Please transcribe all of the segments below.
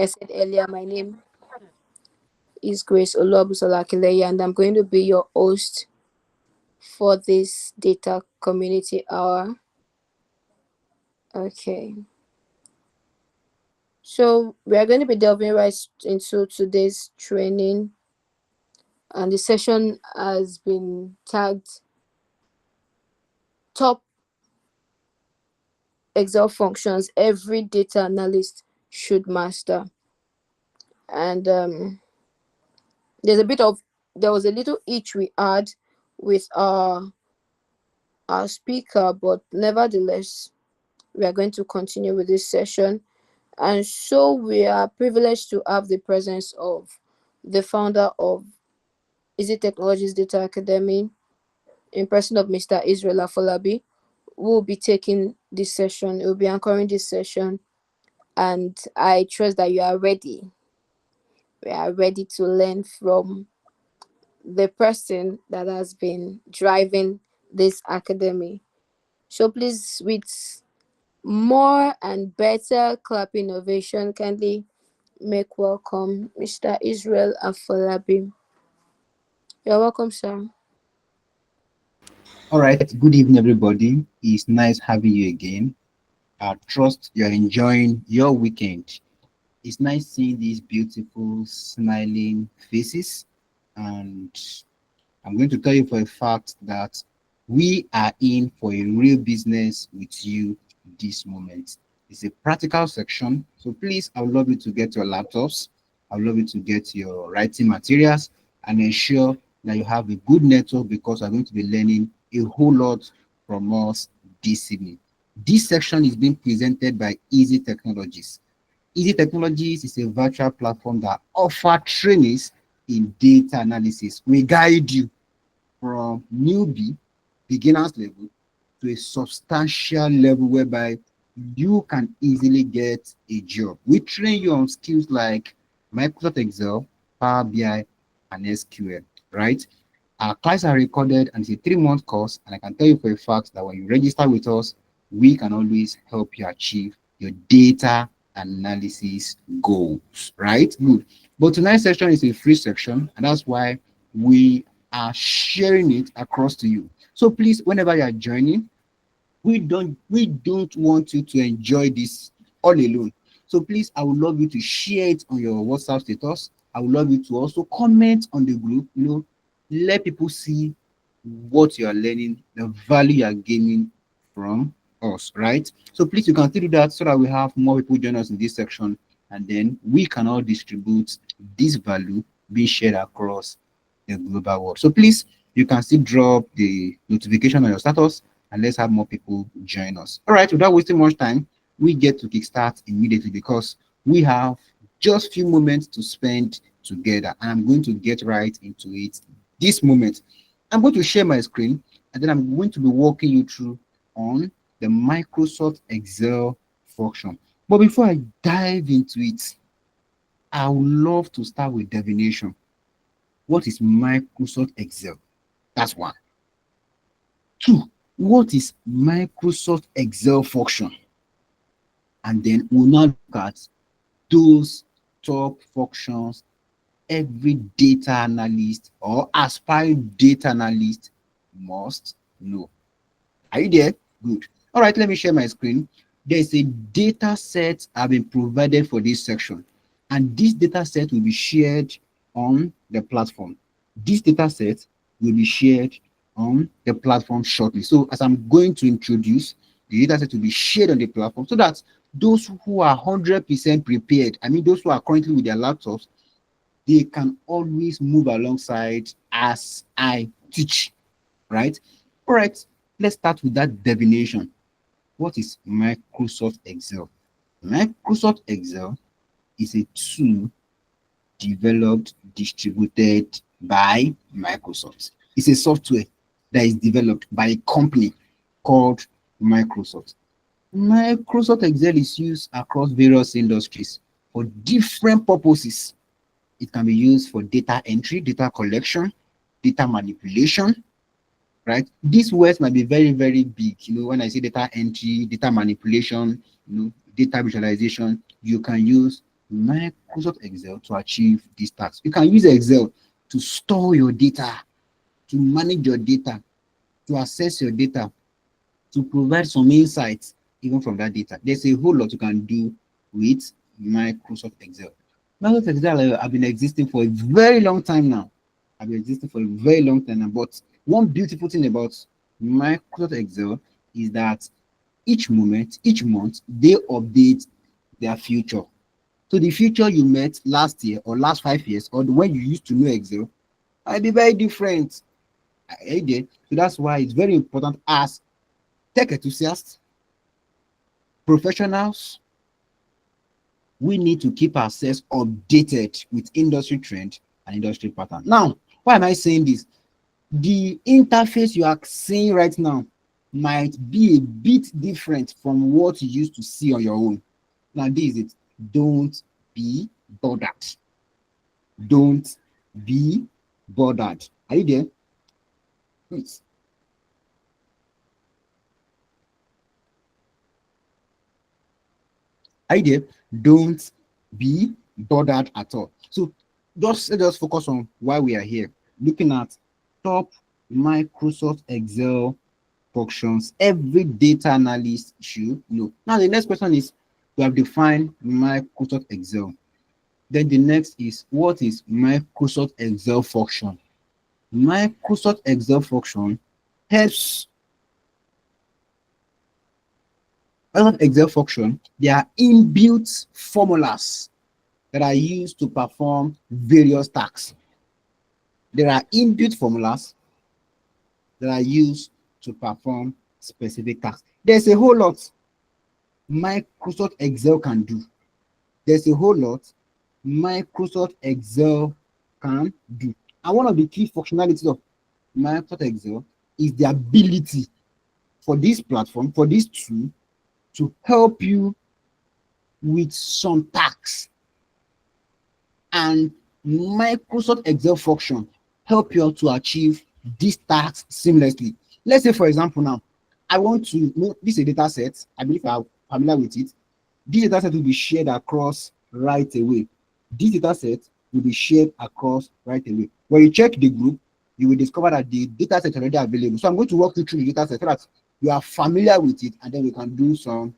I said earlier, my name is Grace Oluwabusola, and I'm going to be your host for this data community hour. Okay. So we are going to be delving right into today's training, and the session has been tagged top Excel functions every data analyst should master. And there's a bit of there was a little itch we had with our speaker, but nevertheless, we are going to continue with this session. And so we are privileged to have the presence of the founder of Easy Technologies Data Academy, in person of Mr. Israel Afolabi, who will be taking this session, he will be anchoring this session. And I trust that you are ready. We are ready to learn from the person that has been driving this academy. So please, with more and better clap innovation, kindly make welcome Mr. Israel Afolabi. You're welcome, sir. All right, good evening, everybody. It's nice having you again. I trust you're enjoying your weekend. It's nice seeing these beautiful, smiling faces. And I'm going to tell you for a fact that we are in for a real business with you this moment. It's a practical section. So please, I would love you to get your laptops. I would love you to get your writing materials and ensure that you have a good network because we're going to be learning a whole lot from us this evening. This section is being presented by Easy Technologies. Easy Technologies is a virtual platform that offers trainings in data analysis. We guide you from newbie, beginners level, to a substantial level whereby you can easily get a job. We train you on skills like Microsoft Excel, Power BI, and SQL, right? Our classes are recorded and it's a 3-month course. And I can tell you for a fact that when you register with us, we can always help you achieve your data analysis goals, right? Good. But tonight's section is a free section, and that's why we are sharing it across to you. So please, whenever you are joining, we don't want you to enjoy this all alone. So please, I would love you to share it on your WhatsApp status. I would love you to also comment on the group, let people see what you are learning, the value you are gaining from us, right? So please, you can still do that so that we have more people join us in this section, and then we can all distribute this value being shared across the global world. So please, you can still drop the notification on your status, and let's have more people join us. All right, without wasting much time, we get to kickstart immediately because we have just few moments to spend together, and I'm going to get right into it this moment. I'm going to share my screen, and then I'm going to be walking you through on the Microsoft Excel function. But before I dive into it, I would love to start with definition. What is Microsoft Excel? That's one. Two, what is Microsoft Excel function? And then we'll now look at those top functions every data analyst or aspiring data analyst must know. Are you there? Good. All right, let me share my screen. There's a data set I've been provided for this section, and this data set will be shared on the platform. This data set will be shared on the platform shortly. So as I'm going to introduce, the data set will be shared on the platform so that those who are 100% prepared, I mean those who are currently with their laptops, they can always move alongside as I teach, right? All right, let's start with that definition. What is Microsoft Excel? Microsoft Excel is a tool developed, distributed by Microsoft. It's a software that is developed by a company called Microsoft. Microsoft Excel is used across various industries for different purposes. It can be used for data entry, data collection, data manipulation, right? These words might be very, very big. When I say data entry, data manipulation, data visualization, you can use Microsoft Excel to achieve these tasks. You can use Excel to store your data, to manage your data, to access your data, to provide some insights even from that data. There's a whole lot you can do with Microsoft Excel. Microsoft Excel have been existing for a very long time now. Have been existing for a very long time now. But one beautiful thing about Microsoft Excel is that each moment, each month, they update their future. So the future you met last year or last 5 years or when you used to know Excel might be very different. Again, so that's why it's very important as tech enthusiasts, professionals, we need to keep ourselves updated with industry trend and industry pattern. Now, why am I saying this? The interface you are seeing right now might be a bit different from what you used to see on your own. Now, this is it. Don't be bothered. Don't be bothered. Are you there? Please. Idea, don't be bothered at all. So let us focus on why we are here, looking at top Microsoft Excel functions every data analyst should know. Now the next question is, we have defined Microsoft Excel. Then the next is, what is Microsoft Excel function? Microsoft Excel function helps Microsoft Excel function, they are inbuilt formulas that are used to perform various tasks. There are inbuilt formulas that are used to perform specific tasks. There's a whole lot Microsoft Excel can do. There's a whole lot Microsoft Excel can do. And one of the key functionalities of Microsoft Excel is the ability for this platform, for this tool, to help you with some tasks. And Microsoft Excel function help you to achieve these tasks seamlessly. Let's say, for example, now I want to know this is a data set. I believe I'm familiar with it. This data set will be shared across right away. This data set will be shared across right away. When you check the group, you will discover that the data set is already available. So I'm going to walk you through the data set so that you are familiar with it, and then we can do some,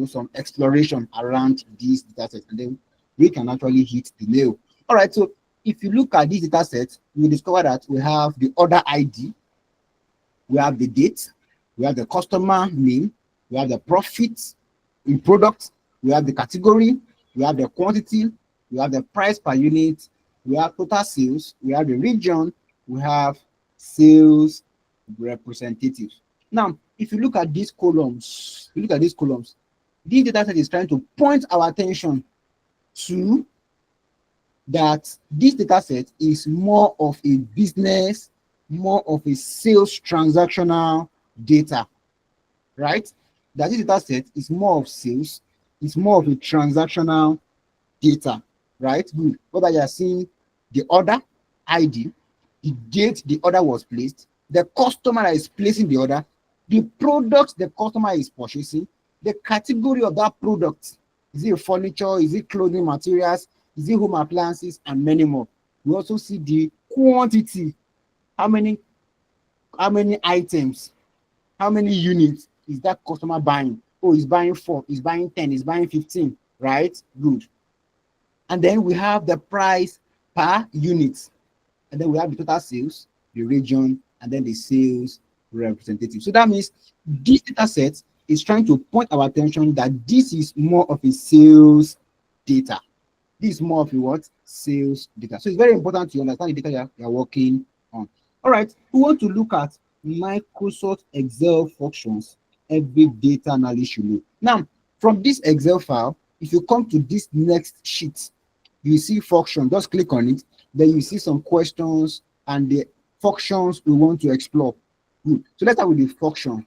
some exploration around this data set, and then we can actually hit the nail. All right, so if you look at this data set, you will discover that we have the order ID, we have the date, we have the customer name, we have the profit in product, we have the category, we have the quantity, we have the price per unit, we have total sales, we have the region, we have sales representatives. Now, if you look at these columns, this data set is trying to point our attention to that this data set is more of a business, more of a sales transactional data, right? That this data set is more of sales, it's more of a transactional data, right? Good. Whether you are seeing the order ID, the date the order was placed, the customer that is placing the order, the product the customer is purchasing, the category of that product. Is it furniture? Is it clothing materials? Is it home appliances? And many more. We also see the quantity. How many items, how many units is that customer buying? Oh, he's buying 4, he's buying 10, he's buying 15, right? Good. And then we have the price per unit. And then we have the total sales, the region, and then the sales representative. So that means this data set is trying to point our attention that this is more of a sales data. This is more of a what? Sales data. So it's very important to understand the data you're working on. All right, we want to look at Microsoft Excel functions every data analyst should know. Now, from this Excel file, if you come to this next sheet, you see function, just click on it, then you see some questions and the functions we want to explore. Good. So let's start with the function.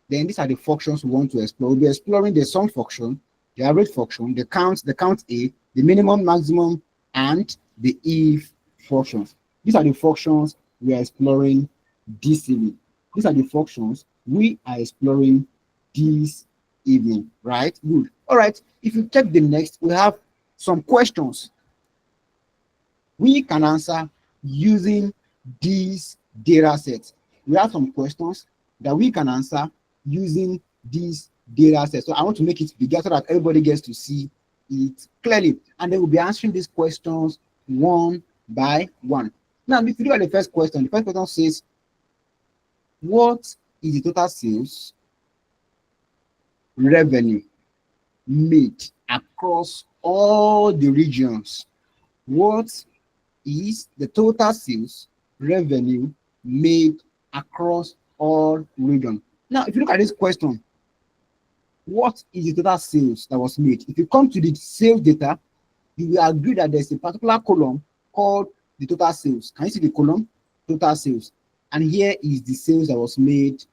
Then these are the functions we want to explore. We'll be exploring the sum function, the average function, the count A, the minimum, maximum, and the if functions. These are the functions we are exploring this evening. These are the functions we are exploring this evening, right? Good. All right. If you check the next, we have some questions we can answer using these data sets. We have some questions that we can answer using these data sets. So I want to make it bigger so that everybody gets to see it clearly. And then we'll be answering these questions one by one. Now, if you look at the first question says, what is the total sales revenue made across all the regions? What is the total sales revenue made across all regions? Now, if you look at this question, what is the total sales that was made? If you come to the sales data, you will agree that there's a particular column called the total sales. Can you see the column? Total sales. And here is the sales that was made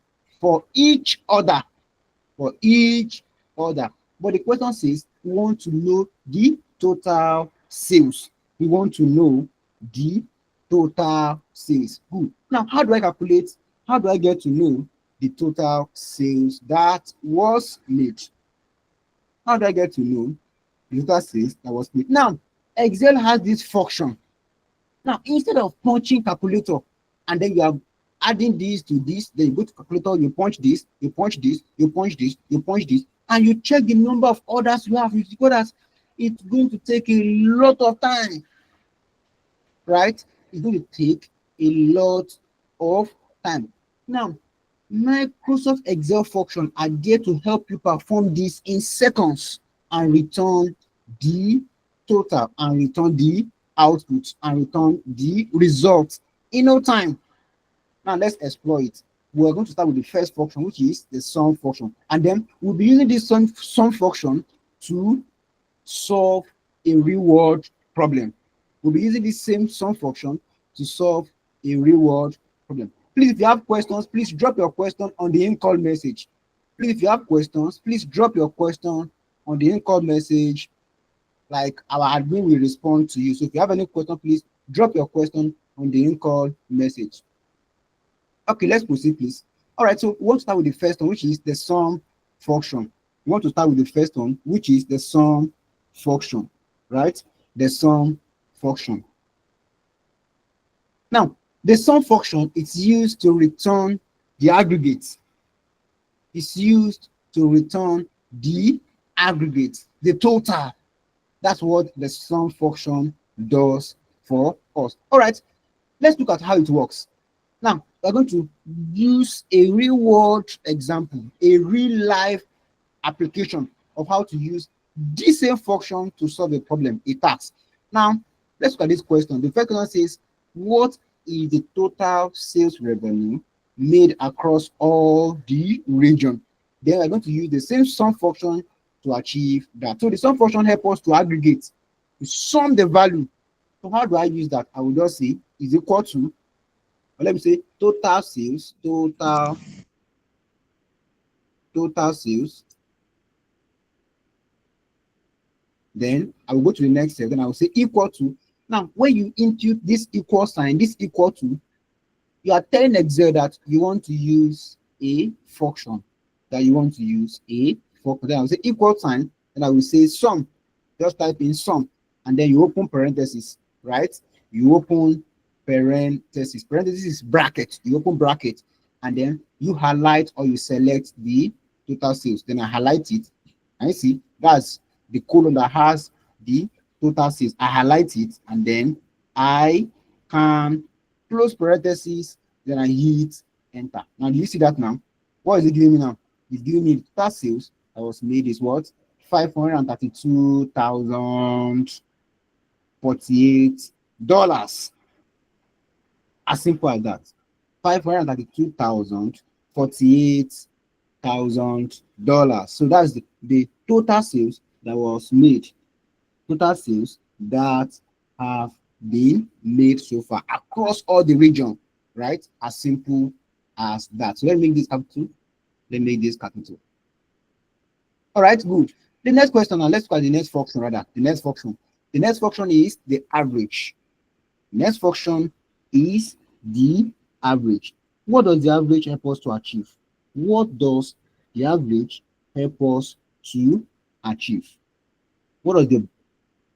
for each order. For each order. But the question says we want to know the total sales. We want to know the total sales. Good. Now, how do I calculate? How do I get to know the total sales that was made? How do I get to know the total sales that was made? Now, Excel has this function. Now, instead of punching calculator and then you are adding this to this, then you go to calculator, you punch this, you punch this, you punch this, you punch this, and you check the number of orders you have. You see that it's going to take a lot of time, right? It's going to take a lot of time. Now, Microsoft Excel function are there to help you perform this in seconds and return the total and return the output and return the results in no time. Now let's explore it. We're going to start with the first function, which is the sum function, and then we'll be using this sum function to solve a real world problem. We'll be using this same sum function to solve a real world problem. Please, if you have questions, please drop your question on the in-call message. Please, if you have questions, please drop your question on the in-call message. Like our admin will respond to you. So if you have any question, please drop your question on the in-call message. Okay, let's proceed, please. All right, so we want to start with the first one, which is the sum function. We want to start with the first one, which is the sum function, right? The sum function. Now, the sum function is used to return the aggregate. It's used to return the aggregate, the total. That's what the sum function does for us. All right, let's look at how it works. Now, we're going to use a real world example, a real life application of how to use this same function to solve a problem, a task. Now, let's look at this question. The first question says, what is the total sales revenue made across all the region? Then we're going to use the same sum function to achieve that. So the sum function helps us to aggregate, to sum the value. So how do I use that? I will just say is equal to, let me say total sales, total sales. Then I will go to the next step. Then I will say equal to. Now, when you input this equal sign, this equal to, you are telling Excel that you want to use a function. That you want to use a function. Then I will say equal sign, and I will say sum. Just type in sum, and then you open parentheses, right? You open parentheses. Parentheses is bracket. You open bracket, and then you highlight or you select the total sales. Then I highlight it, and you see that's the column that has the total sales. I highlight it, and then I can close parentheses. Then I hit enter. Now, do you see that now? What is it giving me now? It's giving me the total sales that was made is what? $532,048. As simple as that. $532,048,000. So that's the total sales that was made. Total sales that have been made so far across all the region, right? As simple as that. So let me make this capital. Let me make this capital. All right, good. The next question now, let's look at the next function rather. The next function. The next function is the average. Next function is the average. What does the average help us to achieve? What does the average help us to achieve? What does the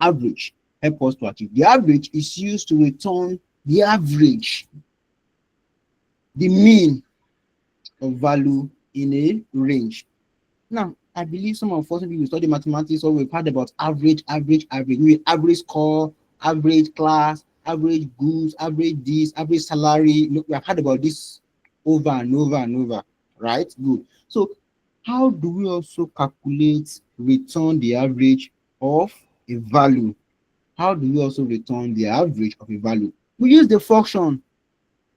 Average help us to achieve. The average is used to return the average, the mean of value in a range. Now, I believe some of us, maybe we study mathematics, or we've heard about average, maybe average score, average class, average goods, average this, average salary. Look, we have heard about this over and over and over, right? Good. So, how do we also calculate return the average of a value? How do we also return the average of a value? We use the function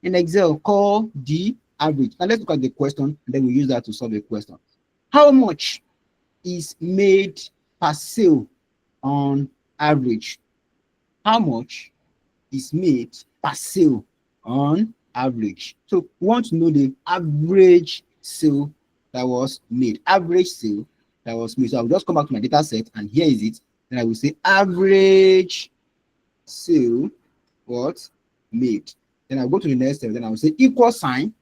in Excel called the average. Now, let's look at the question, and then we use that to solve a question. How much is made per sale on average? How much is made per sale on average? So we want to know the average sale that was made. Average sale that was made. So I'll just come back to my data set, and here is it. Then I will say average sale what made. Then I'll go to the next step. Then I will say equal sign,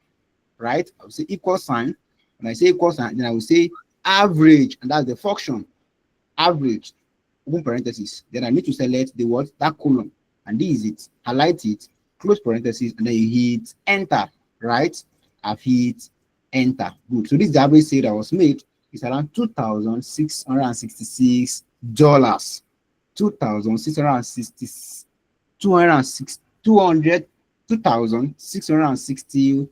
right? I will say equal sign. When I say equal sign, then I will say average, and that's the function average, open parenthesis. Then I need to select the what, that column, and this is it. Highlight it, close parenthesis, and then you hit enter, right? I've hit enter. Good. So this is the average sale that was made. It's around $2,666. 2,660, 2,660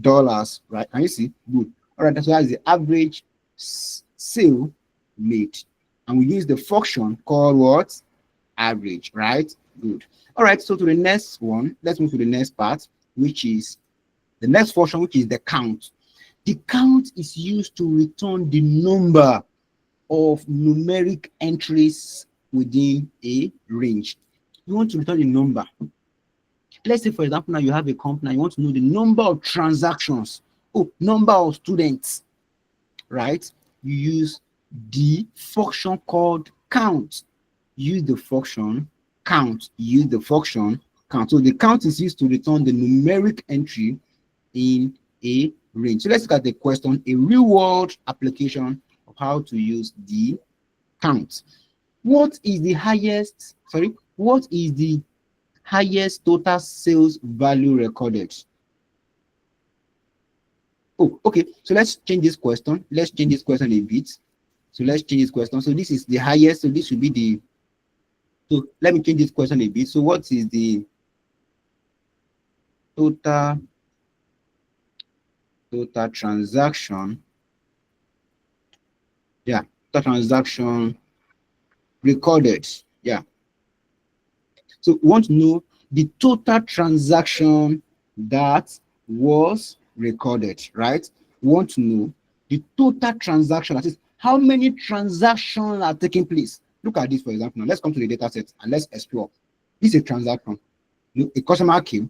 dollars, right? Can you see? Good. All right, that's why the average sale made, and we use the function called what? Average, right? Good. All right, so to the next one, let's move to the next part, which is the next function, which is the count. The count is used to return the number of numeric entries within a range. You want to return the number. Let's say, for example, now you have a company, you want to know the number of transactions, number of students, right? You use the function called count. Use the function count. Use the function count. So the count is used to return the numeric entry in a range. So let's look at the question, a real world application of how to use the count. What is the highest total sales value recorded? Oh, okay. So let's change this question. Let's change this question a bit. So let's change this question. So this is the highest. So this should be the. So let me change this question a bit. So what is the total transaction? Yeah, total transaction recorded. Yeah. So we want to know the total transaction that was recorded, right? We want to know the total transaction, that is how many transactions are taking place. Look at this, for example. Now let's come to the data set and let's explore. This is a transaction. A customer came.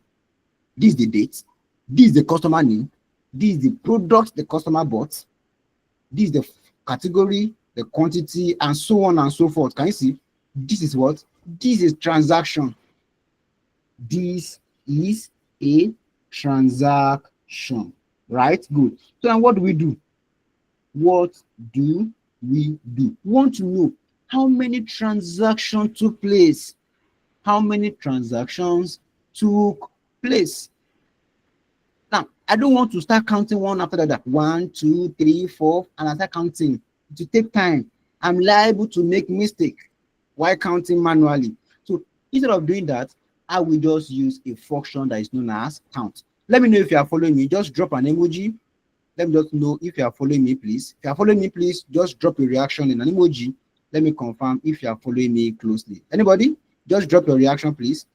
This is the date. This is the customer name. This is the product the customer bought. This is the category, the quantity, and so on and so forth. Can you see? This is what? This is transaction. This is a transaction, right? Good. So now what do we do? What do we do? We want to know how many transactions took place. How many transactions took place? Now, I don't want to start counting one after the other. 1, 2, 3, 4, and I start counting. To take time, I'm liable to make mistake while counting manually. So instead of doing that, I will just use a function that is known as count. Let me know if you are following me. Just drop an emoji. Let me just know if you are following me, please. If you are following me, please just drop a reaction in an emoji. Let me confirm if you are following me closely. Anybody? Just drop your reaction, please.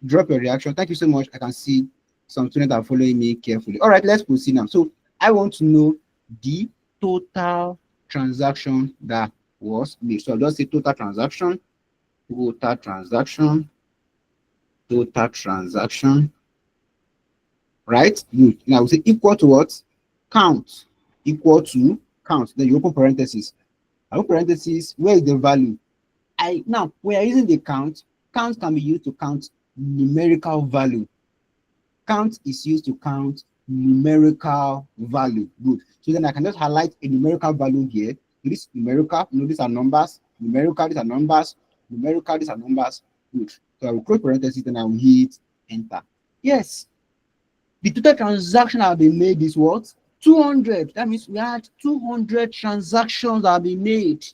Drop your reaction. Thank you so much. I can see some students are following me carefully. All right, let's proceed now. So I want to know the total transaction that was made. So I'll just say total transaction, right? Good. Now we say equal to what? Count. Equal to count. Then you open parentheses. I open parentheses. Where is the value? Now we are using the count. Count can be used to count numerical value. Count is used to count numerical value. Good. So then I can just highlight a numerical value here. This numerical, these are numbers. Numerical, these are numbers. numerical, these are numbers. Good. So I will close parentheses and I will hit enter. Yes, the total transaction that have been made is what? 200. That means we had 200 transactions that have been made.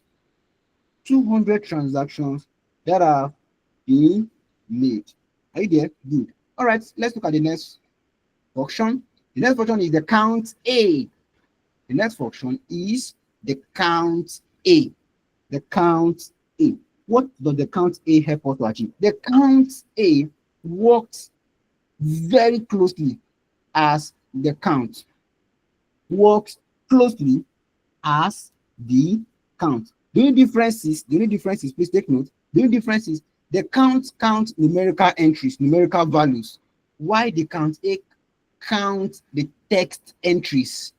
200 transactions that have been made. Are you there? Good. All right, let's look at the next function. The next function is the count A. The next function is the count A. The count A. What does the count A help us to achieve? The count A works very closely as the count. Works closely as the count. The only difference is, please take note, the only difference is the count numerical entries, numerical values. Why the count A count the text entries,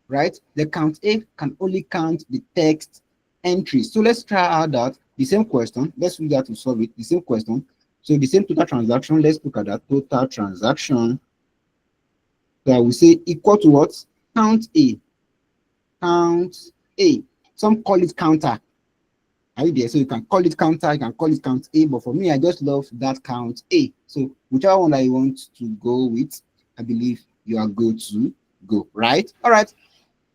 right? The count A can only count the text entries. So let's try out that the same question. Let's use that to solve it. The same question. So the same total transaction. Let's look at that total transaction. So I will say equal to what? Count A. Count A. Some call it counter. Are you there? So you can call it counter, you can call it count A, but for me, I just love that count A. So whichever one I want to go with, I believe you are good to go, right? All right.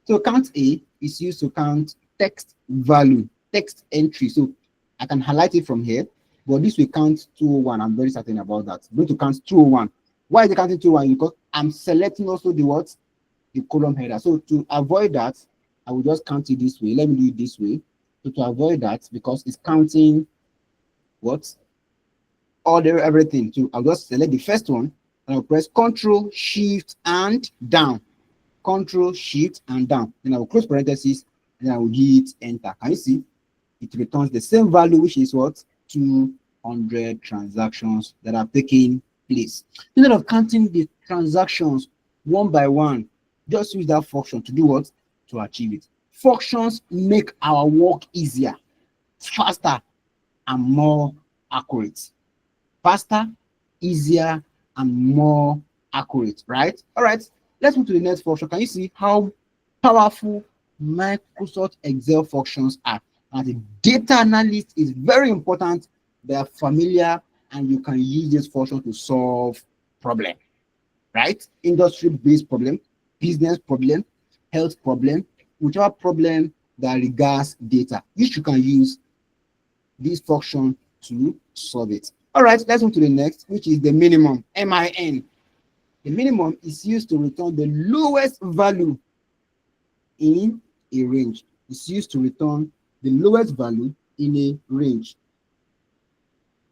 So count A is used to count text value, text entry. So I can highlight it from here, but this will count 201. I'm very certain about that. I'm going to count 201. Why is it counting 201? Because I'm selecting also the what? The column header. So to avoid that, I will just count it this way. Let me do it this way. So to avoid that, because it's counting what? Order everything. So I'll just select the first one and I'll press Control, Shift, and down. Control, Shift, and down. Then I will close parentheses and I will hit enter. Can you see? It returns the same value, which is what? 200 transactions that have taken place. Instead of counting the transactions one by one, just use that function to do what? To achieve it. Functions make our work easier, faster, and more accurate. Faster, easier, and more accurate, right? All right, let's move to the next function. Can you see how powerful Microsoft Excel functions are? As a data analyst, is very important. They are familiar, and you can use this function to solve problem, right? Industry-based problem, business problem, health problem, whichever problem that regards data, which you can use this function to solve it. All right, let's move to the next, which is the minimum, MIN. The minimum is used to return the lowest value in a range. It's used to return the lowest value in a range,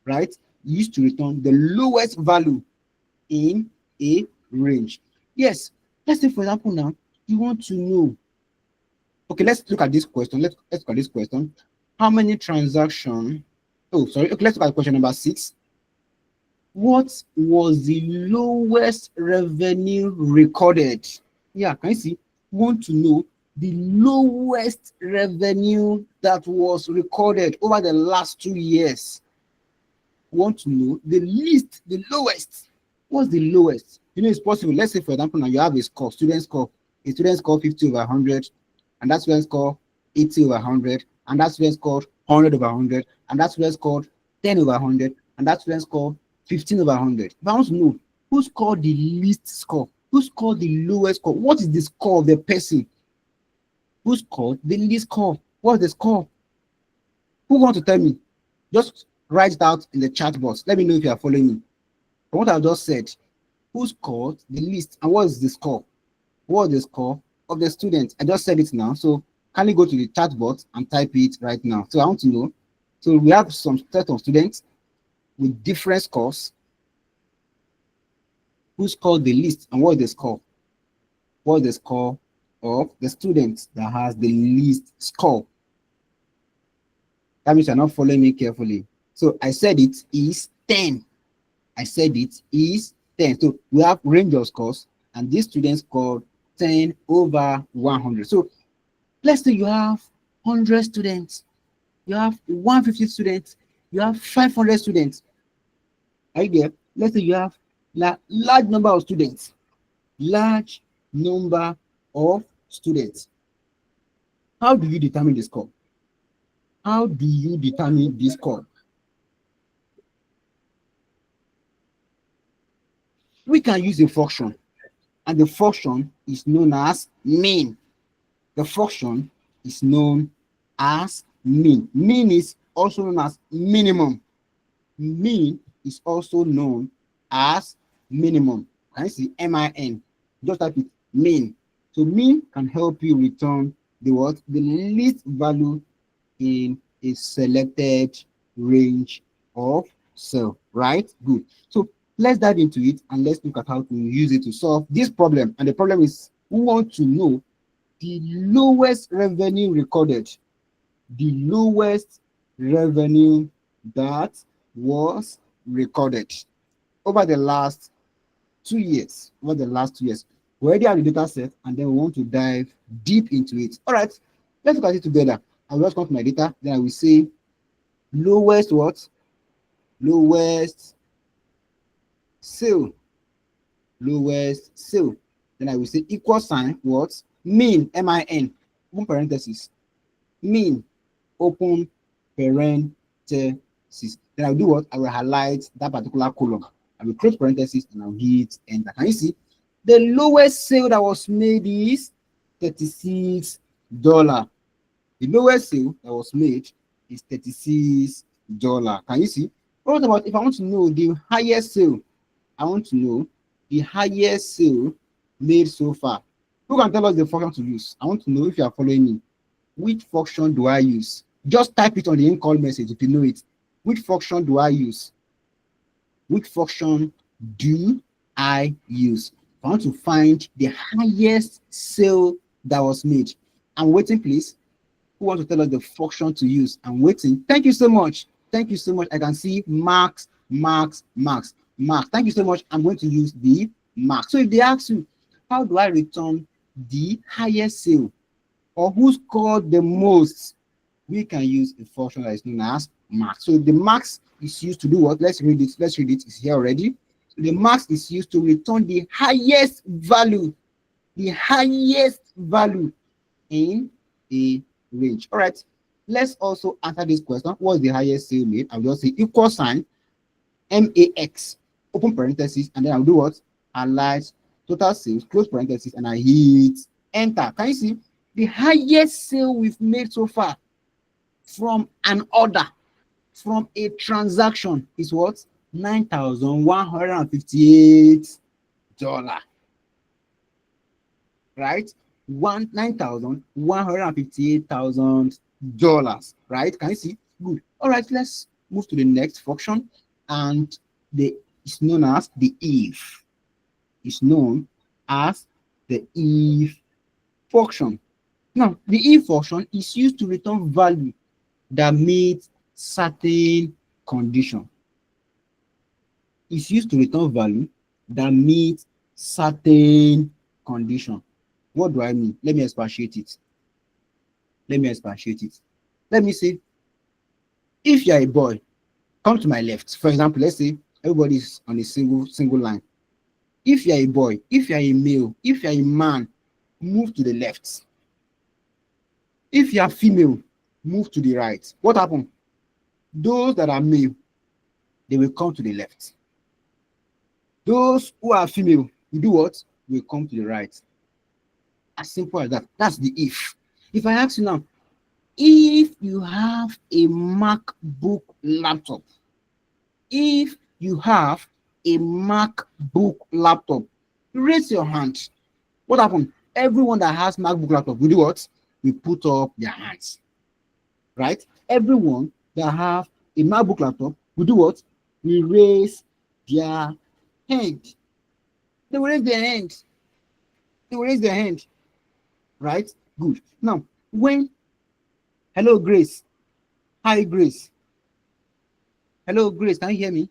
right? Used to return the lowest value in a range. Yes, let's say, for example, now you want to know. Okay, let's look at this question. Let's look at this question. How many transactions? Oh, sorry. Okay, let's look at question number 6. What was the lowest revenue recorded? Yeah, can you see? We want to know the lowest revenue that was recorded over the last 2 years. We want to know the least, the lowest. What's the lowest? You know, it's possible. Let's say, for example, now you have a score, student score. A student score 50 over 100, and that student score 80 over 100, and that student scored 100 over 100, and that student scored 10 over 100, and that student scored 15 over 100. If I want to know who scored the least score, who scored the lowest score, what is the score of the person who scored the least score? What's the score? Who wants to tell me? Just write it out in the chat box. Let me know if you are following me. From what I've just said, who scored the least and what is the score? What is the score of the student? I just said it now. So can you go to the chat box and type it right now? So I want to know. So we have some set of students with different scores. Who scored the least and what is the score? What is the score of the student that has the least score? That means you're not following me carefully. So I said it is 10. I said it is 10. So we have range of scores, and this student scored 10 over 100. So let's say you have 100 students, you have 150 students, you have 500 students. Are you there? Let's say you have large number of students. Large number of students. How do you determine the score? How do you determine this score? we can use a function, and the function is known as mean. The function is known as mean. Mean is also known as minimum. Mean is also known as minimum. Can you see MIN? Just type it mean. So mean can help you return the what? The least value in a selected range of cell, right? Good. So let's dive into it and let's look at how to use it to solve this problem. And the problem is we want to know the lowest revenue recorded, the lowest revenue that was recorded over the last 2 years. Over the last 2 years, we already have the data set, and then we want to dive deep into it. All right, let's look at it together. I will just come to my data, then I will say lowest what? Lowest sale. Lowest sale. Then I will say equal sign what? Mean, MIN, open parenthesis. Mean, open parenthesis. Then I'll do what? I will highlight that particular column. I will close parenthesis and I'll hit enter. Can you see? The lowest sale that was made is $36. The lowest sale that was made is $36. Can you see? What about if I want to know the highest sale? I want to know the highest sale made so far. Who can tell us the function to use? I want to know if you are following me. Which function do I use? Just type it on the in-call message if you know it. Which function do I use? Which function do I use? I want to find the highest sale that was made. I'm waiting, please. Who wants to tell us the function to use? I'm waiting. Thank you so much. Thank you so much. I can see marks. Thank you so much. I'm going to use the mark. So if they ask you, how do I return the highest sale, or who scored the most, we can use a function that is known as mark. So the max is used to do what? Let's read it. It's here already. The max is used to return the highest value in a range. All right. Let's also answer this question. What is the highest sale made? I'll just say equal sign MAX, open parenthesis, and then I'll do what? Highlight total sales, close parenthesis, and I hit enter. Can you see? The highest sale we've made so far from an order, from a transaction, is what? $9,158. Right? $9,158,000. Right? Can you see? Good. All right, let's move to the next function, and it's known as the if. It's known as the if function. Now, the if function is used to return value that meets certain condition. It's used to return value that meets certain condition. What do I mean? Let me expatiate it. Let me say, if you're a boy, come to my left. For example, let's say everybody's on a single line. If you're a boy, if you're a male, if you're a man, move to the left. If you're female, move to the right. What happened? Those that are male, they will come to the left. Those who are female, will do what? Will come to the right. As simple as that. That's the if. If I ask you now, if you have a MacBook laptop, if you have a MacBook laptop, raise your hand. What happened? Everyone that has MacBook laptop will do what? We put up their hands. Right? Everyone that have a MacBook laptop will do what? We raise their hand. They will raise their hand. Right? Good. Now, hello, Grace. Hi, Grace. Hello, Grace. Can you hear me?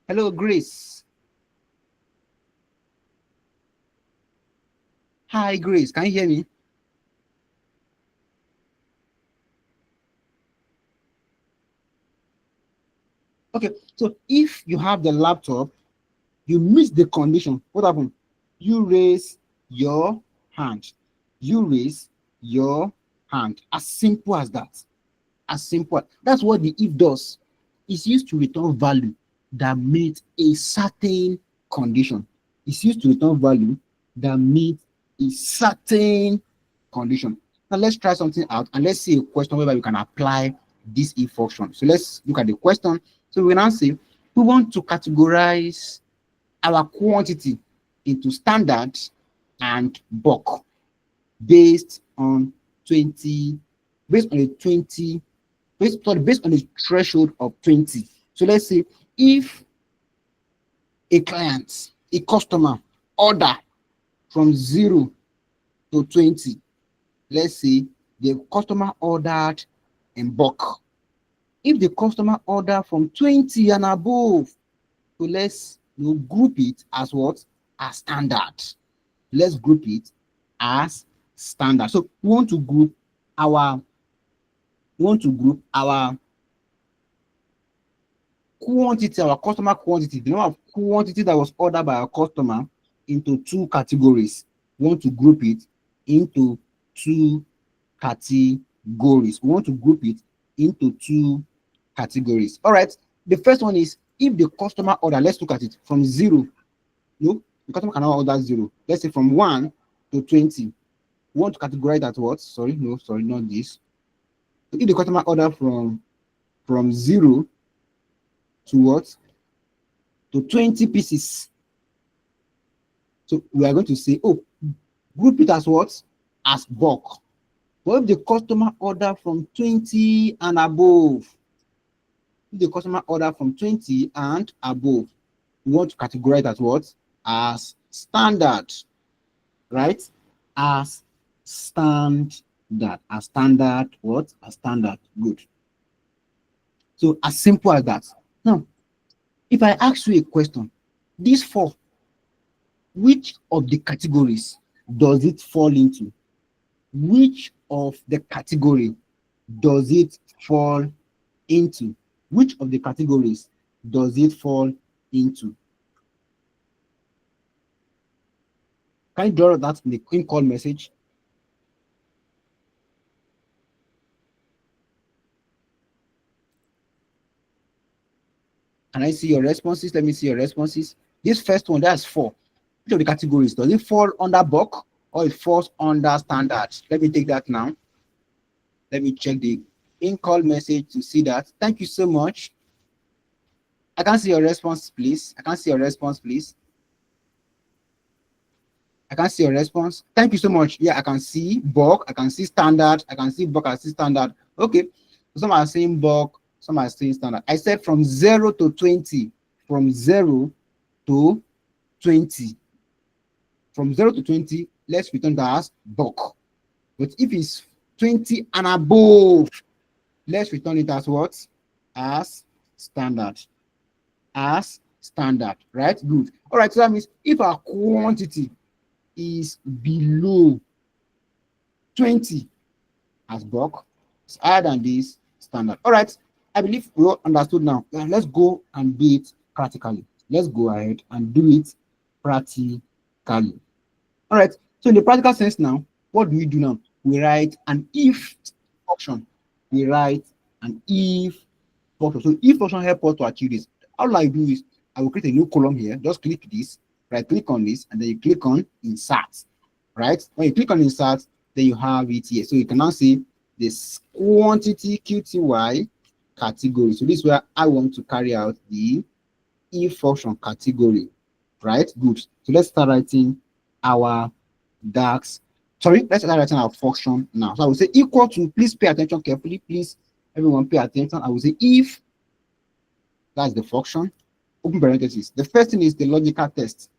Hello, Grace. Hi, Grace. Can you hear me? Okay, so if you have the laptop, you miss the condition. What happened? You raise your hand. As simple as that. That's what the if does. It's used to return value that meet a certain condition. It's used to return value that meet a certain condition. Now let's try something out and let's see a question where we can apply this if function. So let's look at the question. So we now say we want to categorize our quantity into standard and bulk based on 20, based on a 20, based on a threshold of 20. So let's say if a client, a customer order from 0 to 20, let's say the customer ordered in bulk. If the customer order from 20 and above, so let's group it as what? As standard. Let's group it as standard. So our we want to group our quantity, our customer quantity, the number of quantity that was ordered by our customer into two categories. We want to group it into two categories. We want to group it into two categories. All right. The first one is if the customer order, let's look at it from 0. No, the customer cannot order 0. Let's say from 1 to 20. We want to categorize that what? Sorry, no, sorry, not this. So if the customer order from 0 to what? To 20 pieces. So we are going to say, oh, group it as what? As bulk. But if the customer order from 20 and above, if the customer order from 20 and above, we want to categorize that what? As standard, right? As standard. As standard, what? As standard. Good. So as simple as that. Now, if I ask you a question, these 4, which of the categories does it fall into? Which of the category does it fall into? Which of the categories does it fall into? Can you draw that in the in-call message? Can I see your responses? Let me see your responses. This first one, that's 4. Which of the categories does it fall under bulk or it falls under standard? Let me take that now. Let me check the in-call message to see that. Thank you so much. I can see your response, please. I can see your response, please. I can see your response. Thank you so much. Yeah, I can see bulk. I can see standard. I can see bulk. I see standard. Okay. Some are saying bulk. Some are saying standard. I said from 0 to 20. From 0 to 20. From 0 to 20, let's return that as bulk. But if it's 20 and above, let's return it as what? As standard. As standard, right? Good. All right, so that means if our quantity is below 20 as bulk, it's higher than this standard. All right, I believe we all understood now. Let's go and do it practically. Let's go ahead and do it practically. All right, so in the practical sense now, what do we do now? We write an if function. We write an if function. So if function help us to achieve this. All I do is I will create a new column here. Just click this, right? Click on this, and then you click on insert. Right? When you click on insert, then you have it here. So you can now see this quantity QTY category. So this is where I want to carry out the if function category. Right? Good. So let's start writing our DAX. Sorry, let's start writing our function now. So I will say equal to, please pay attention carefully. Please, everyone pay attention. I will say if, that's the function, open parentheses. The first thing is the logical test.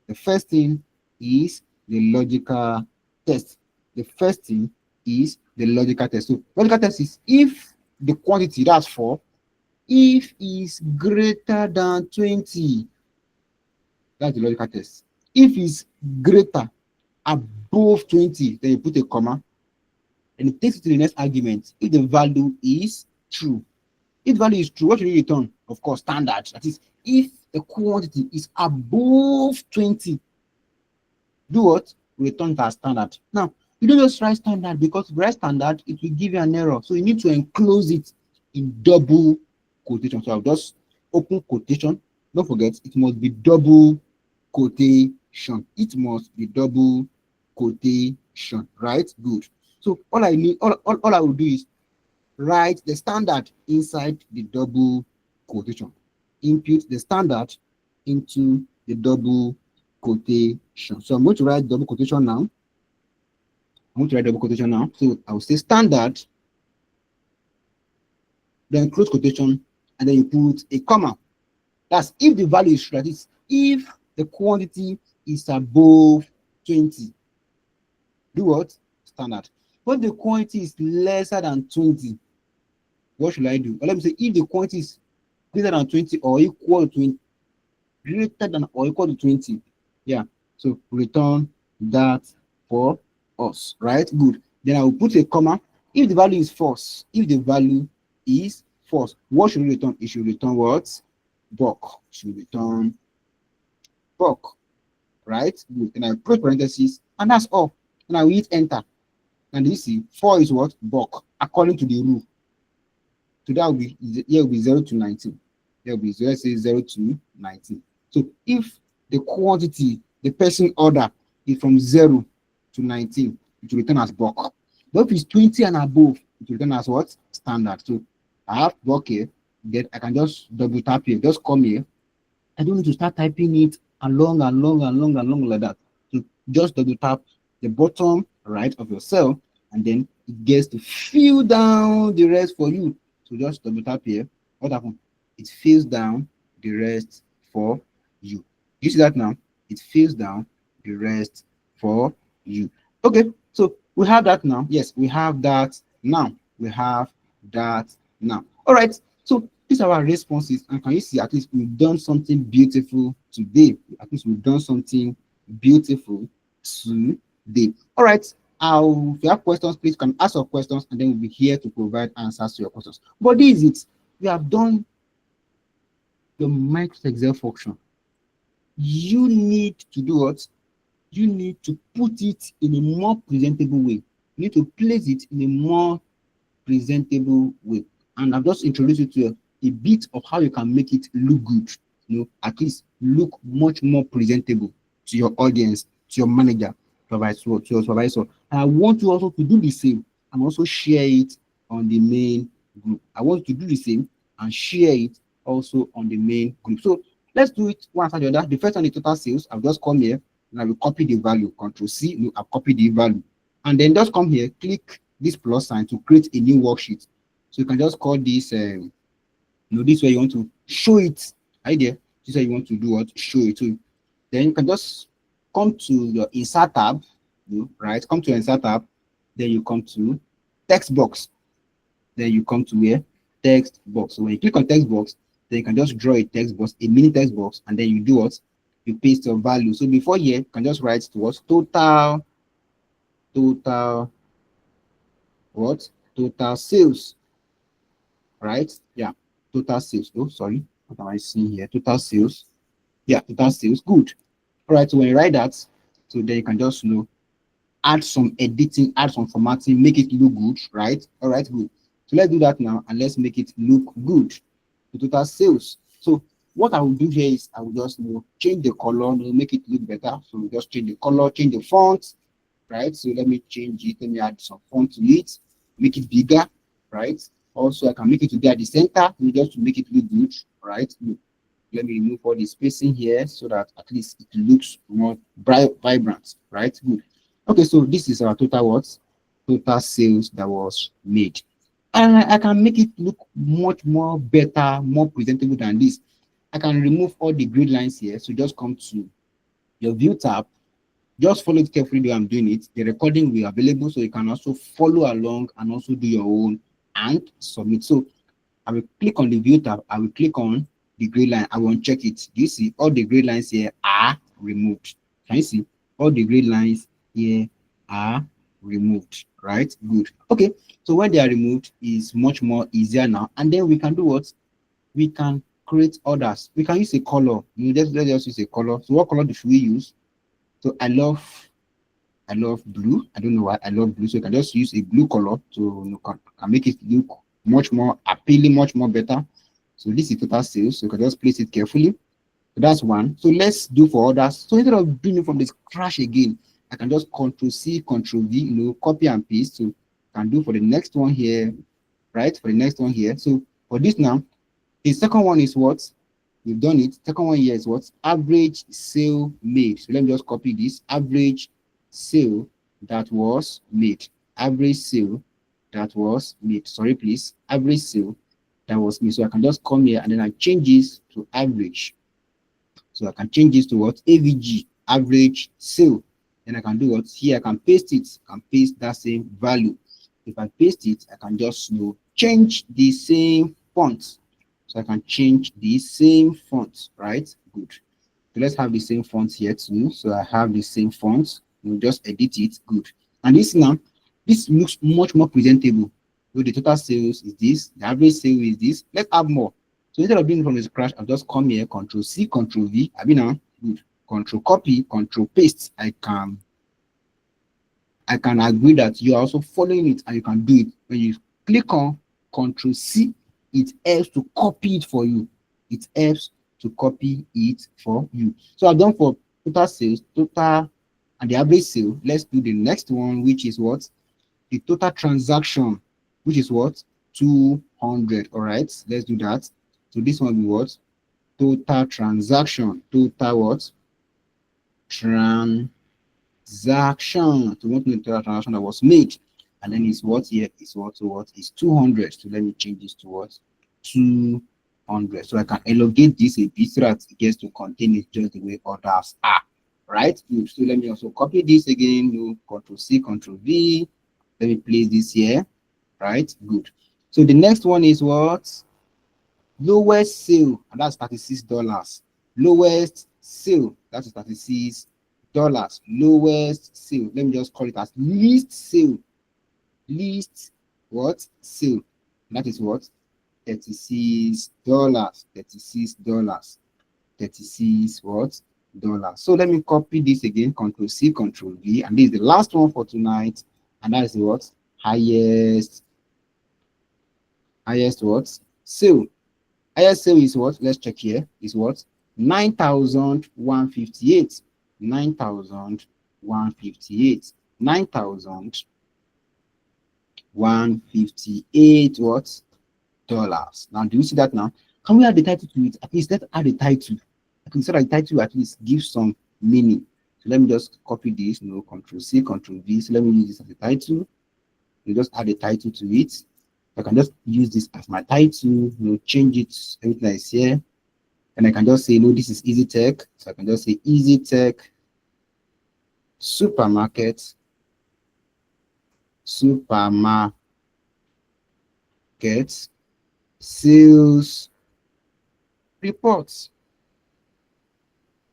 The first thing is the logical test. The first thing is the logical test. So logical test is if the quantity, that's 4, if is greater than 20, that's the logical test. If it's greater above 20, then you put a comma and it takes it to the next argument. If the value is true. If value is true, what should you return? Of course, standard. That is, if the quantity is above 20, do what? Return it as standard. Now, you don't just write standard because if you write standard, it will give you an error. So you need to enclose it in double quotation. So I'll just open quotation. Don't forget, it must be double quotation. It must be double quotation, right? Good. So all I will do is write the standard inside the double quotation. Input the standard into the double quotation. So I'm going to write double quotation now. I'm going to write double quotation now. So I will say standard, then close quotation, and then you put a comma. That's if the value is true. That is, if the quantity is above 20, do what? Standard. When the quantity is lesser than 20, what should I do? Well, let me say if the quantity is greater than 20 or equal to 20, greater than or equal to 20. Yeah. So return that for us, right? Good. Then I will put a comma. If the value is false, if the value is false, what should we return? It should return what? Bulk. It should return bulk, right? Good. Then I close parentheses, and that's all. And I will hit enter. And you see, 4 is what? Bulk, according to the rule. So that will be, here will be 0 to 19. There will be 0, say 0 to 19. So if the quantity the person order is from 0 to 19, it will return as bulk. But if it's 20 and above, it will return as what? Standard. So I have bulk here. Then I can just double tap here. Just come here. I don't need to start typing it along and long and long and long like that. So just double tap the bottom right of your cell, and then it gets to fill down the rest for you. So just double tap here. What happened? It fills down the rest for you. You see that now? It fills down the rest for you. Okay, so we have that now. Yes, we have that now. We have that now. All right, so these are our responses, and can you see at least we've done something beautiful today? At least we've done something beautiful today. All right. If you have questions, please can ask your questions, and then we'll be here to provide answers to your questions. But this is it. We have done the Microsoft Excel function. You need to do what? You need to put it in a more presentable way. You need to place it in a more presentable way. And I've just introduced you to a bit of how you can make it look good. At least look much more presentable to your audience, to your manager, to your supervisor. And I want you also to do the same and also share it on the main group. I want you to do the same and share it also on the main group. So let's do it one after the other. The first one is total sales. I'll just come here and I will copy the value. Control C. I'll copy the value. And then just come here, click this plus sign to create a new worksheet. So you can just call this, this way you want to show it. Idea. This way you want to do what? Show it. So then you can just come to your insert tab, right? Come to your insert tab. Then you come to text box. Then you come to where? Text box. So when you click on text box, then you can just draw a text box, a mini text box, and then you do what? You paste your value. So before here, you can just write to what? Total what? Total sales, right? Yeah, total sales. Oh, sorry, what am I seeing here? Total sales. Yeah, total sales. Good. All right. So when you write that, so then you can just add some editing, add some formatting, make it look good, right? All right, good. So let's do that now, and let's make it look good. The total sales. So what I will do here is I will just change the color, make it look better. So we just change the color, change the font, right? So let me change it. Let me add some font to it, make it bigger, right? Also, I can make it to be at the center, just to make it look good, right? Let me remove all the spacing here so that at least it looks more bright, vibrant, right? Good. Okay, so this is our total what? Total sales that was made. And I can make it look much more better, more presentable than this. I can remove all the grid lines here. So just come to your view tab. Just follow it carefully the way I'm doing it. The recording will be available, so you can also follow along and also do your own and submit. So I will click on the view tab. I will click on the grid line. I will uncheck it. Do you see all the grid lines here are removed? Can you see all the grid lines here are removed? Right? Good. Okay. So when they are removed, is much more easier now. And then we can do what? We can create others. We can use a color. Let's just use a color. So what color should we use? So I love blue. I don't know why I love blue. So you can just use a blue color to can make it look much more appealing, much more better. So this is total sales. So you can just place it carefully. So that's one. So let's do for others. So instead of doing it from this crash again, I can just Control C, Control V, copy and paste. So I can do for the next one here, right? For the next one here. So for this now, the second one is what? We've done it. Second one here is what? Average sale made. So let me just copy this. Average sale that was made. Average sale that was made. Sorry, please. Average sale that was made. So I can just come here and then I change this to average. So I can change this to what? AVG, average sale. Then I can do what? Here I can paste it. I can paste that same value. If I paste it, I can just change the same font. So I can change the same font, right? Good. So let's have the same font here too. So I have the same font. We'll just edit it. Good. And this now, this looks much more presentable. So the total sales is this, the average sale is this. Let's add more. So instead of doing it from the scratch, I'll just come here, Control C, Control V. I mean now, good. Control copy, Control paste. I can agree that you are also following it and you can do it. When you click on Control C, it helps to copy it for you. It helps to copy it for you. So I've done for total sales, total and the average sale. Let's do the next one, which is what? The total transaction, which is what? 200. All right, let's do that. So this one will be what? Total transaction. Total what? Transaction. So what the total transaction that was made. And then it's what here is what? So what is 200. So let me change this to what? 200. So I can elongate this a bit so that it gets to contain it just the way others are. Right? Good. So let me also copy this again. Do Control C, Control V. Let me place this here. Right? Good. So the next one is what? Lowest sale, and that's $36. Lowest sale, that is $36. Lowest sale, let me just call it as least sale. Least what? Sale. That is what? $36. $36. 36 what? Dollars. So let me copy this again. Control C, Control V, and this is the last one for tonight. And that is what? Highest what? Sale. Highest sale is what? Let's check here. Is what? 9,158. 9,158. 9,158 what? Dollars. Now, do you see that now? Can we add the title to it? At least let's add a title. I can say that the title at least gives some meaning. So let me just copy this. Control C, Control V. So let me use this as a title. You just add a title to it. I can just use this as my title, change it, everything is here. And I can just say, this is Easy Tech. So I can just say Easy Tech Supermarket Sales Reports.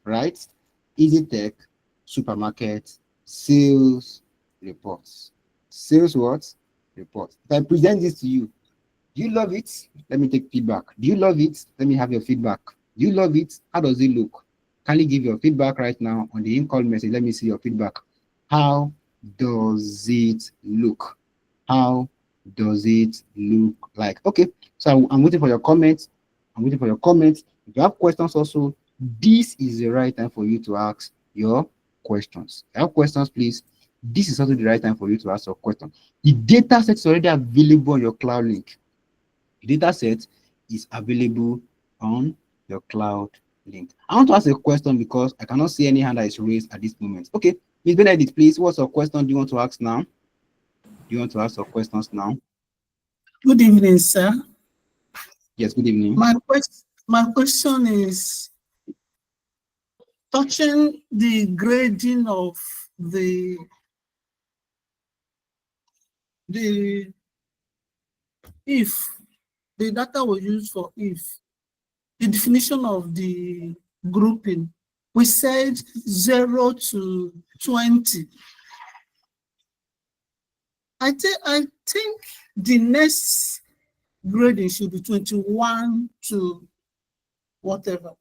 Right? Easy Tech Supermarket Sales Reports. Sales what? Report. If I present this to you, do you love it? Let me take feedback. Do you love it? Let me have your feedback. Do you love it? How does it look? Can you give your feedback right now on the in-call message? Let me see your feedback. How does it look? How does it look like? Okay, so I'm waiting for your comments. I'm waiting for your comments. If you have questions also, this is the right time for you to ask your questions. If you have questions, please. This is also the right time for you to ask your question. The data set is already available on your cloud link. The data set is available on your cloud link. I want to ask a question because I cannot see any hand that is raised at this moment. Okay, Ms. Benedict, please, what's your question? Do you want to ask now? Do you want to ask your questions now? Good evening, sir. Yes, good evening. My question is touching the grading of the if the data was used for if the definition of the grouping, we said 0 to 20. I think the next grading should be 21 to whatever.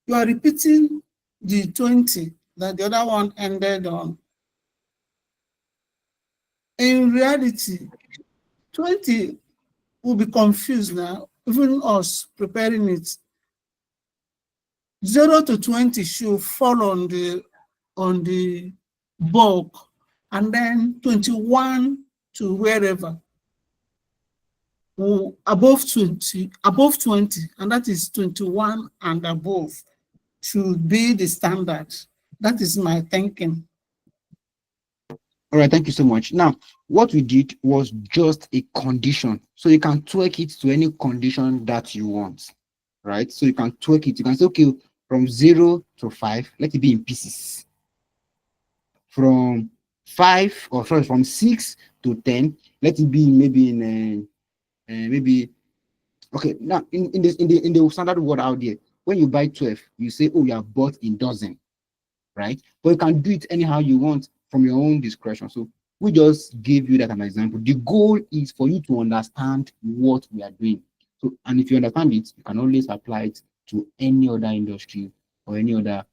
You are repeating the 20 that the other one ended on. In reality, 20 will be confused now. even us preparing it, 0 to 20 should fall on the bulk, and then 21 to wherever, above 20, and that is 21 and above should be the standard. That is my thinking. All right, thank you so much. Now, what we did was just a condition. So you can tweak it to any condition that you want, right? So you can tweak it. You can say, okay, from 0 to 5, let it be in pieces. From 5, or sorry, from 6 to 10, let it be maybe in maybe, okay. Now, in the standard word out there, when you buy 12, you say, oh, you have bought in dozen, right? But you can do it anyhow you want from your own discretion. So we just gave you that as an example. The goal is for you to understand what we are doing. So, and if you understand it, you can always apply it to any other industry or any other,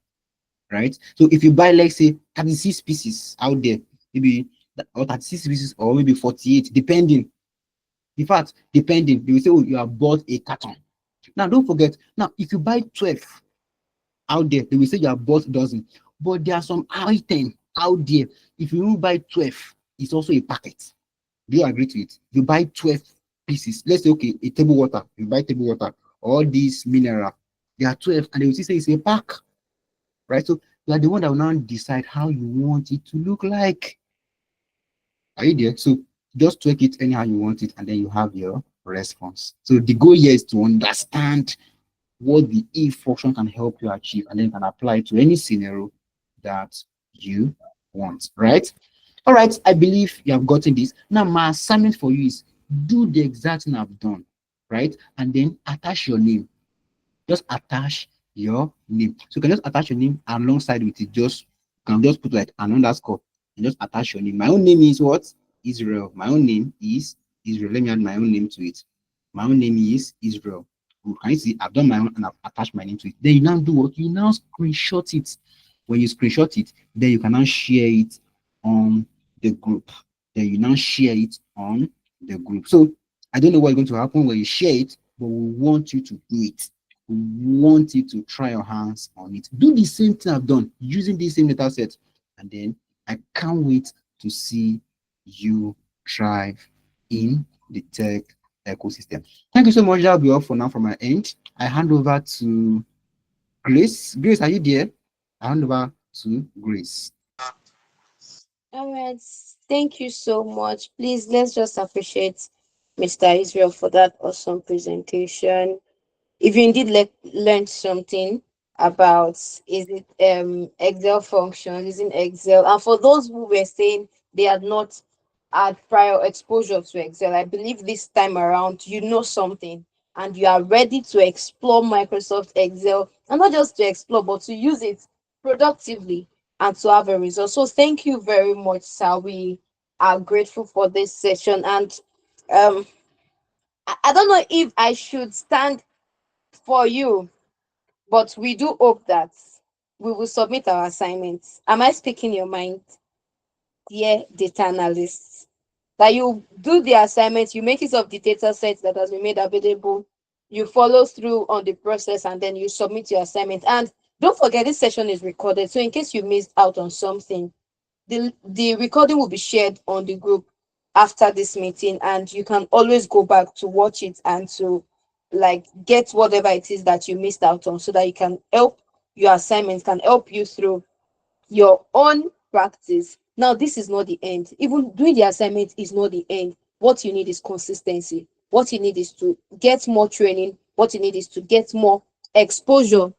right? So if you buy, let's say, 36 pieces out there, maybe, or 36 pieces, or maybe 48, depending. In fact, depending, they will say, oh, you have bought a carton. Now, don't forget, now, if you buy 12 out there, they will say you have bought dozen. But there are some items out there. If you buy 12, it's also a packet. Do you agree to it? You buy 12 pieces. Let's say, okay, a table water. You buy table water, all these mineral. They are 12, and they will say it's a pack, right? So you are the one that will now decide how you want it to look like. Are you there? So just tweak it anyhow you want it, and then you have your response. So the goal here is to understand what the if function can help you achieve, and then you can apply it to any scenario that you want, right? All right, I believe you have gotten this. Now, my assignment for you is do the exact thing I've done, right? And then attach your name. Just attach your name. So you can just attach your name alongside with it. Just you can just put like an underscore and just attach your name. My own name is what? Israel. My own name is Israel. Let me add my own name to it. My own name is Israel. Good. Can you see? I've done my own and I've attached my name to it. Then you now do what? You now screenshot it. When you screenshot it, then you can now share it on the group. Then you now share it on the group. So I don't know what's going to happen when you share it, but we want you to do it. We want you to try your hands on it. Do the same thing I've done using the same data set. And then I can't wait to see you thrive in the tech ecosystem. Thank you so much. That'll be all for now from my end. I hand over to Grace. Grace, are you there? I hand over to Grace. All right. Thank you so much. Please, let's just appreciate Mr. Israel for that awesome presentation. If you indeed learned something about is it Excel function using Excel, and for those who were saying they had not had prior exposure to Excel, I believe this time around you know something and you are ready to explore Microsoft Excel, and not just to explore but to use it productively and to have a result. So thank you very much, sir. We are grateful for this session, and um I don't know if I should stand for you, but we do hope that we will submit our assignments. Am I speaking your mind, dear data analysts? That you do the assignment, you make use of the data set that has been made available, you follow through on the process, and then you submit your assignment. And don't forget, this session is recorded. So in case you missed out on something, the recording will be shared on the group after this meeting, and you can always go back to watch it and to like get whatever it is that you missed out on, so that you can help your assignments, can help you through your own practice. Now, this is not the end. Even doing the assignment is not the end. What you need is consistency. What you need is to get more training. What you need is to get more exposure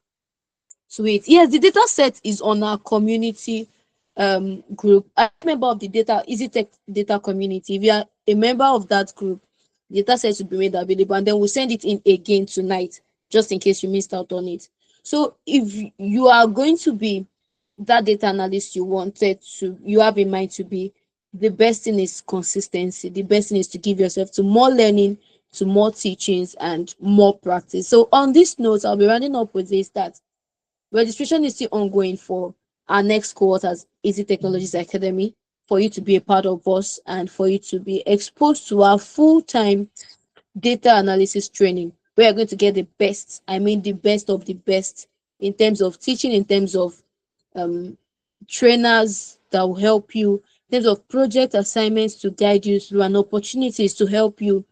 to it. Yes, the data set is on our community group. I'm a member of the data easy tech data community. If you are a member of that group, the data set will be made available, and then we'll send it in again tonight, just in case you missed out on it. So if you are going to be that data analyst you have in mind to be, the best thing is consistency. The best thing is to give yourself to more learning, to more teachings, and more practice. So on this note, I'll be running up with this, that registration is still ongoing for our next cohort as Easy Technologies Academy, for you to be a part of us and for you to be exposed to our full-time data analysis training where you're going to get the best. I mean, the best of the best in terms of teaching, in terms of um, trainers that will help you, in terms of project assignments to guide you through, and opportunities to help you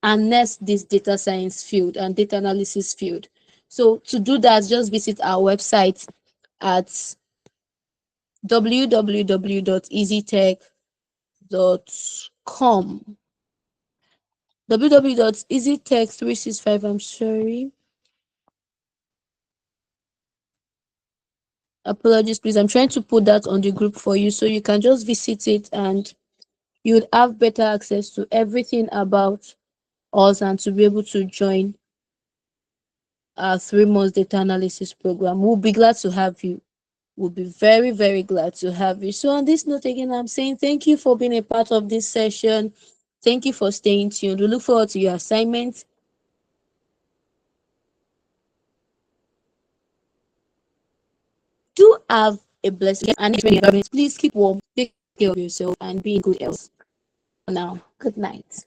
harness this data science field and data analysis field. So to do that, just visit our website at www.easytech.com. www.easytech365, I'm sorry. Apologies, please. I'm trying to put that on the group for you so you can just visit it and you'd have better access to everything about us and to be able to join our 3 months data analysis program. We'll be glad to have you. We'll be very, very glad to have you. So, on this note, again, I'm saying thank you for being a part of this session. Thank you for staying tuned. We look forward to your assignment. Do have a blessed and environment. Please keep warm, take care of yourself, and be in good health. For now, good night.